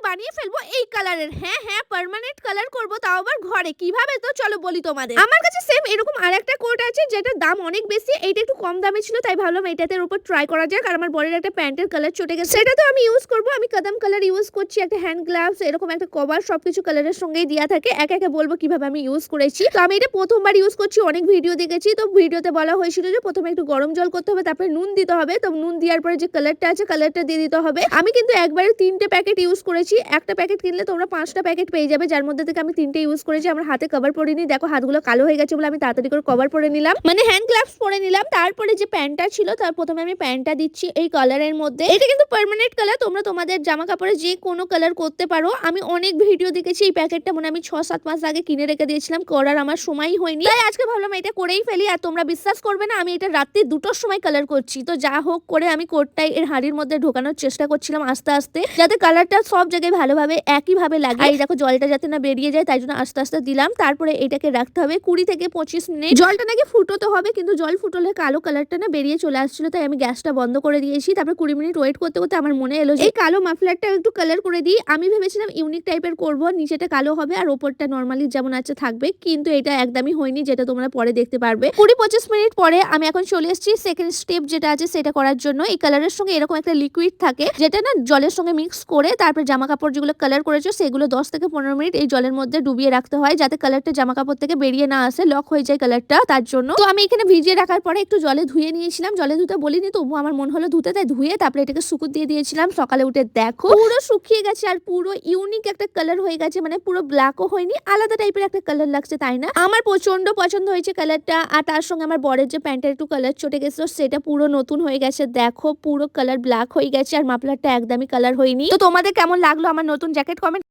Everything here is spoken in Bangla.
বানিয়ে ফেলবো এই কালারের। হ্যাঁ হ্যাঁ, পার্মানেন্ট কালার করবো, তাও আবার ঘরে। কিভাবে তো চলো বলি তোমাদের। আমার কাছে সেম এরকম আরেকটা কোট আছে যেটার দাম অনেক বেশি, এইটা একটু কম দামে ছিল, তাই ভাবলাম এটার উপর ট্রাই করা যাক। আর আমার বরের একটা প্যান্টের কালার চটে গেছে, সেটা তো আমি ইউজ করবো। আমি কদম কালার ইউজ করছি, একটা হ্যান্ড গ্লাভস, এরকম একটা কভার, সবকিছু কালারের সঙ্গেই দেওয়া থাকে। একে একে বলবো কিভাবে আমি ইউজ করেছি। তো আমি এটা প্রথমবার ইউজ করছি, অনেক ভিডিও দেখেছি। তো ভিডিওতে বলা হয়েছিল যে প্রথমে একটু গরম জল করতে হবে, তারপরে নুন দিতে হবে। তো নুন দেওয়ার পরে যে কালারটা আছে, কালারটা দিয়ে দিতে হবে। আমি কিন্তু একবারে 3টে প্যাকেট ইউজ করেছি। একটা প্যাকেট কিনলে তোমরা 5টা প্যাকেট পেয়ে যাবে, যার মধ্যে থেকে আমি 3টে ইউজ করেছি। আমার হাতে কভার পরে নিই, দেখো হাতগুলো কালো হয়ে গেছে বলে আমি তাড়াতাড়ি করে কভার পরে নিলাম, মানে হ্যান্ড গ্লাভস পরে নিলাম। তারপরে যে প্যান্টটা ছিল, তার প্রথমে আমি প্যান্টটা দিচ্ছি এই কালারের মধ্যে। এটা কিন্তু পার্মানেন্ট কালার, তোমরা তোমাদের জামা কাপড়ে যে কোনো কালার করতে পারো। আমি অনেক ভিডিও দেখেছি, এই প্যাকেটটা মনে আমি 6-7 মাস আগে কিনে রেখে দিয়েছিলাম, করার আমার সময়ই হয়নি, তাই আজকে ভাবলাম এটা করেই ফেলি। আর তোমরা বিশ্বাস করবে না, আমি এটা রাত্রি 2টোর সময় কালার করছি। তো যা হোক করে আমি কোটটাই এর হাড়ির মধ্যে ঢোকানোর চেষ্টা করছিলাম আস্তে আস্তে, যাতে কালারটা সব জায়গায় ভালোভাবে একইভাবে লাগে। আর এই দেখো জলটা যাতে না বেরিয়ে যায়, তাই জন্য আস্তে আস্তে দিলাম। তারপরে এটাকে রাখতে হবে 20 থেকে 25 মিনিট। জলটা নাকি ফুটোতে হবে, কিন্তু জল ফুটলে কালো কালারটা না বেরিয়ে চলে আসছিল, তাই আমি গ্যাসটা বন্ধ করে দিয়েছি। তারপর 20 মিনিট ওয়েট করতে করতে আমার মনে এলো যে এই কালো মাফলারটা একটু কালার করে দিই। আমি ভেবেছিলাম ইউনিক টাইপের করব, নিচেটা কালো হবে আর ওপরটা নর্মালি যেমন আছে থাকবে, কিন্তু এটা একদমই হয়নি, যেটা তোমরা পরে দেখতে পারবে। 20-25 মিনিট পরে আমি এখন চলে এসেছি সেকেন্ড স্টেপ যেটা আছে সেটা করার জন্য। এই কালারের সঙ্গে এরকম একটা লিকুইড থাকে, যেটা না জলের সঙ্গে মিক্স করে তারপর জামা কাপড় যেগুলো কালার করেছো সেগুলো 10 থেকে 15 মিনিট এই জলের মধ্যে ডুবিয়ে রাখতে হয়, যাতে কালারটা জামা কাপড় থেকে বেরিয়ে না আসে, লক হয়ে যায় কালারটা, তার জন্য। তো আমি এখানে ভিজিয়ে রাখার পরে একটু জলে ধুয়ে নিয়েছিলাম। জলে ধুতে বলিনি, তবু আমার মন হলো ধুতে, তাই ধুয়ে তারপরে এটাকে শুকুত দিয়ে দিয়েছিলাম। সকালে উঠে দেখো পুরো শুকিয়ে গেছে আর পুরো ইউনিক একটা কালার হয়ে গেছে, মানে পুরো ব্ল্যাকও হয়নি, আলাদা টাইপের একটা কালার লাগছে, তাই না? আমার প্রচন্ড পছন্দ হয়েছে কালারটা। আর তার সঙ্গে আমার বরের যে প্যান্টের একটু কালার চটে গেছিল, সেটা পুরো নতুন হয়ে গেছে। দেখো পুরো কালার ব্ল্যাক হয়ে গেছে, আর মাফলারটা একদমই কালার হয়নি। তো তোমাদের কেমন লাগলো আমার নতুন জ্যাকেট? কমেন্ট